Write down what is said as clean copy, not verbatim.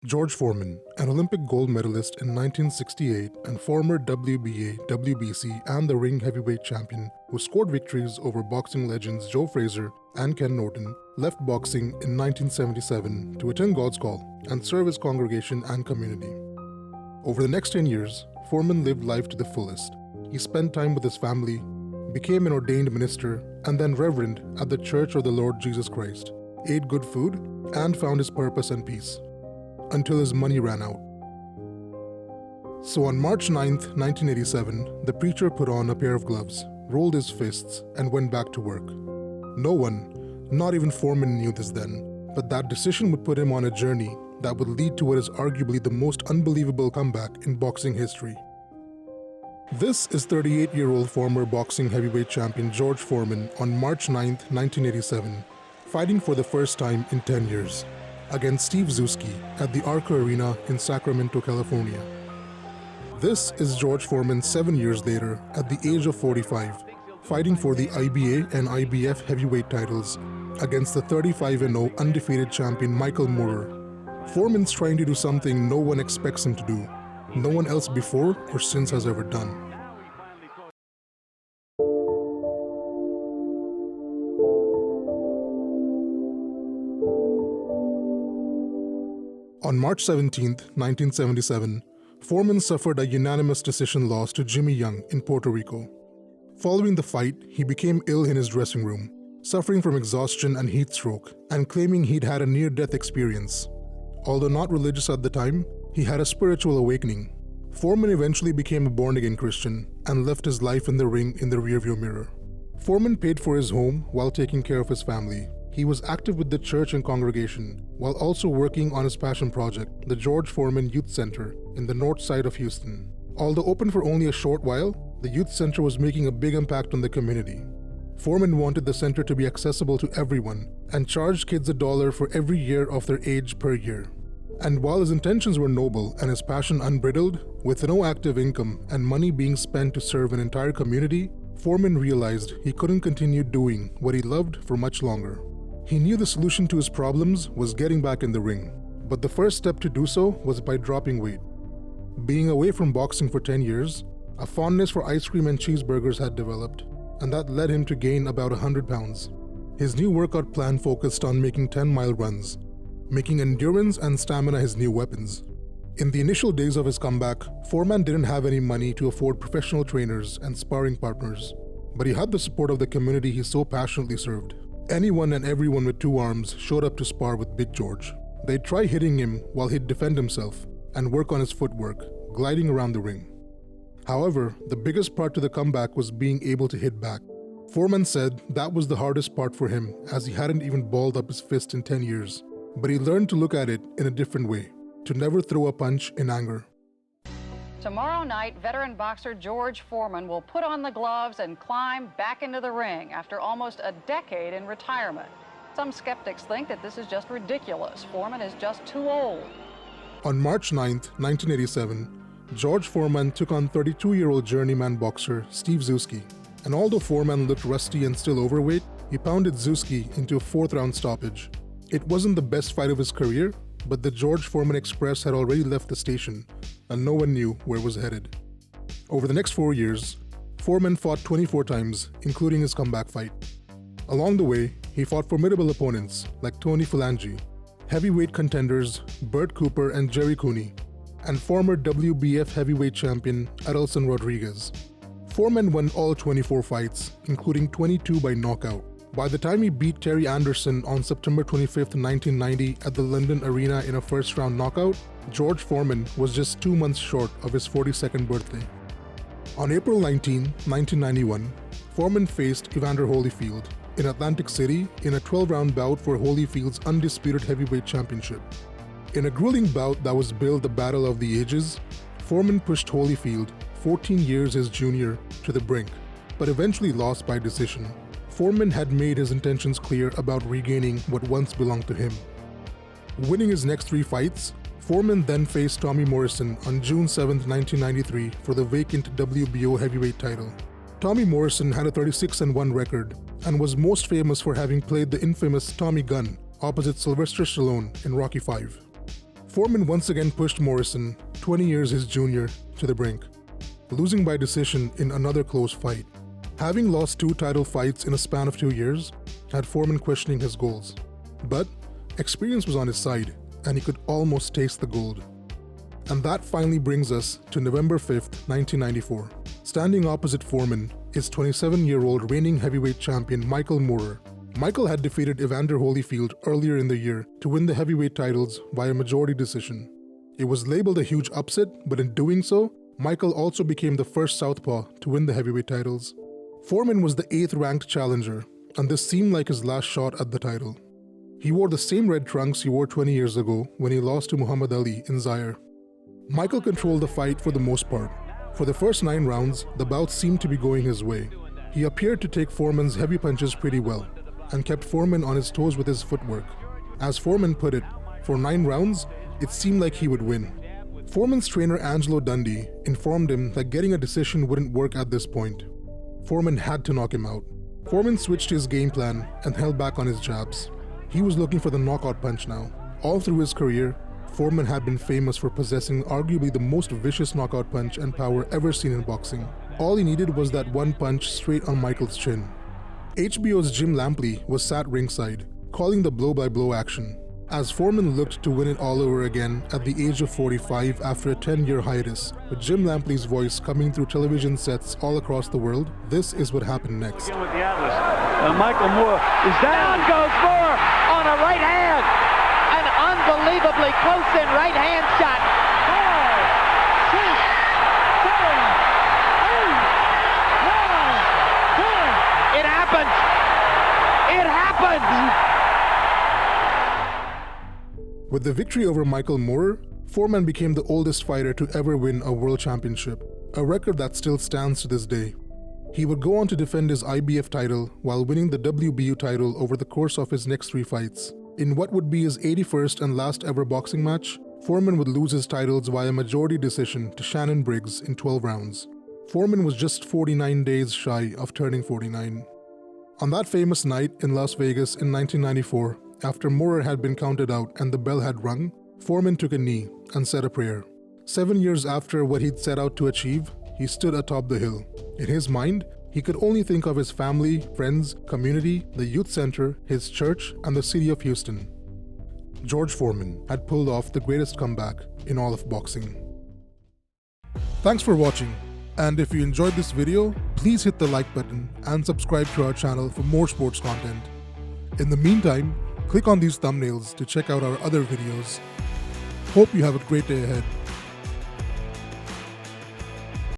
George Foreman, an Olympic gold medalist in 1968 and former WBA, WBC, and the ring heavyweight champion who scored victories over boxing legends Joe Frazier and Ken Norton, left boxing in 1977 to attend God's Call and serve his congregation and community. Over the next 10 years, Foreman lived life to the fullest. He spent time with his family, became an ordained minister, and then reverend at the Church of the Lord Jesus Christ, ate good food, and found his purpose and peace. Until his money ran out. So on March 9, 1987, the preacher put on a pair of gloves, rolled his fists, and went back to work. No one, not even Foreman, knew this then, but that decision would put him on a journey that would lead to what is arguably the most unbelievable comeback in boxing history. This is 38-year-old former boxing heavyweight champion George Foreman on March 9, 1987, fighting for the first time in 10 years. Against Steve Zuski at the Arca Arena in Sacramento, California. This is George Foreman 7 years later at the age of 45, fighting for the IBA and IBF heavyweight titles against the 35-0 undefeated champion Michael Moorer. Foreman's trying to do something no one expects him to do, no one else before or since has ever done. On March 17, 1977, Foreman suffered a unanimous decision loss to Jimmy Young in Puerto Rico. Following the fight, he became ill in his dressing room, suffering from exhaustion and heat stroke, and claiming he'd had a near-death experience. Although not religious at the time, he had a spiritual awakening. Foreman eventually became a born-again Christian and left his life in the ring in the rearview mirror. Foreman paid for his home while taking care of his family. He was active with the church and congregation, while also working on his passion project, the George Foreman Youth Center, in the north side of Houston. Although open for only a short while, the youth center was making a big impact on the community. Foreman wanted the center to be accessible to everyone and charged kids $1 for every year of their age per year. And while his intentions were noble and his passion unbridled, with no active income and money being spent to serve an entire community, Foreman realized he couldn't continue doing what he loved for much longer. He knew the solution to his problems was getting back in the ring, but the first step to do so was by dropping weight. Being away from boxing for 10 years, a fondness for ice cream and cheeseburgers had developed, and that led him to gain about 100 pounds. His new workout plan focused on making 10-mile runs, making endurance and stamina his new weapons. In the initial days of his comeback, Foreman didn't have any money to afford professional trainers and sparring partners, but he had the support of the community he so passionately served. Anyone and everyone with two arms showed up to spar with Big George. They'd try hitting him while he'd defend himself and work on his footwork, gliding around the ring. However, the biggest part to the comeback was being able to hit back. Foreman said that was the hardest part for him, as he hadn't even balled up his fist in 10 years. But he learned to look at it in a different way, to never throw a punch in anger. Tomorrow night, veteran boxer George Foreman will put on the gloves and climb back into the ring after almost a decade in retirement. Some skeptics think that this is just ridiculous. Foreman is just too old. On March 9, 1987, George Foreman took on 32-year-old journeyman boxer Steve Zuski. And although Foreman looked rusty and still overweight, he pounded Zuski into a fourth-round stoppage. It wasn't the best fight of his career, but the George Foreman Express had already left the station, and no one knew where it was headed. Over the next 4 years, Foreman fought 24 times, including his comeback fight. Along the way, he fought formidable opponents like Tony Phalange, heavyweight contenders Bert Cooper and Jerry Cooney, and former WBF heavyweight champion Adelson Rodriguez. Foreman won all 24 fights, including 22 by knockout. By the time he beat Terry Anderson on September 25, 1990 at the London Arena in a first-round knockout, George Foreman was just 2 months short of his 42nd birthday. On April 19, 1991, Foreman faced Evander Holyfield in Atlantic City in a 12-round bout for Holyfield's undisputed heavyweight championship. In a grueling bout that was billed the Battle of the Ages, Foreman pushed Holyfield, 14 years his junior, to the brink, but eventually lost by decision. Foreman had made his intentions clear about regaining what once belonged to him. Winning his next 3 fights, Foreman then faced Tommy Morrison on June 7, 1993 for the vacant WBO heavyweight title. Tommy Morrison had a 36-1 record and was most famous for having played the infamous Tommy Gunn opposite Sylvester Stallone in Rocky V. Foreman once again pushed Morrison, 20 years his junior, to the brink, losing by decision in another close fight. Having lost 2 title fights in a span of 2 years had Foreman questioning his goals. But experience was on his side, and he could almost taste the gold. And that finally brings us to November 5th, 1994. Standing opposite Foreman is 27-year-old reigning heavyweight champion Michael Moorer. Michael had defeated Evander Holyfield earlier in the year to win the heavyweight titles via majority decision. It was labeled a huge upset, but in doing so, Michael also became the first southpaw to win the heavyweight titles. Foreman was the 8th ranked challenger, and this seemed like his last shot at the title. He wore the same red trunks he wore 20 years ago when he lost to Muhammad Ali in Zaire. Michael controlled the fight for the most part. For the first 9 rounds, the bout seemed to be going his way. He appeared to take Foreman's heavy punches pretty well, and kept Foreman on his toes with his footwork. As Foreman put it, for 9 rounds, it seemed like he would win. Foreman's trainer Angelo Dundee informed him that getting a decision wouldn't work at this point. Foreman had to knock him out. Foreman switched his game plan and held back on his jabs. He was looking for the knockout punch now. All through his career, Foreman had been famous for possessing arguably the most vicious knockout punch and power ever seen in boxing. All he needed was that one punch straight on Michael's chin. HBO's Jim Lampley was sat ringside, calling the blow-by-blow action. As Foreman looked to win it all over again at the age of 45 after a 10-year hiatus, with Jim Lampley's voice coming through television sets all across the world, this is what happened next. Again with the Atlas. Michael Moore is down. Goes Moore on a right hand. An unbelievably close-in right hand shot. 4, 6, 7, 8, 9, 10. It happened. It happened. With the victory over Michael Moorer, Foreman became the oldest fighter to ever win a world championship, a record that still stands to this day. He would go on to defend his IBF title while winning the WBU title over the course of his next 3 fights. In what would be his 81st and last ever boxing match, Foreman would lose his titles via majority decision to Shannon Briggs in 12 rounds. Foreman was just 49 days shy of turning 49. On that famous night in Las Vegas in 1994, after Moorer had been counted out and the bell had rung, Foreman took a knee and said a prayer. 7 years after what he'd set out to achieve, he stood atop the hill. In his mind, he could only think of his family, friends, community, the youth center, his church, and the city of Houston. George Foreman had pulled off the greatest comeback in all of boxing. Thanks for watching, and if you enjoyed this video, please hit the like button and subscribe to our channel for more sports content. In the meantime, click on these thumbnails to check out our other videos. Hope you have a great day ahead.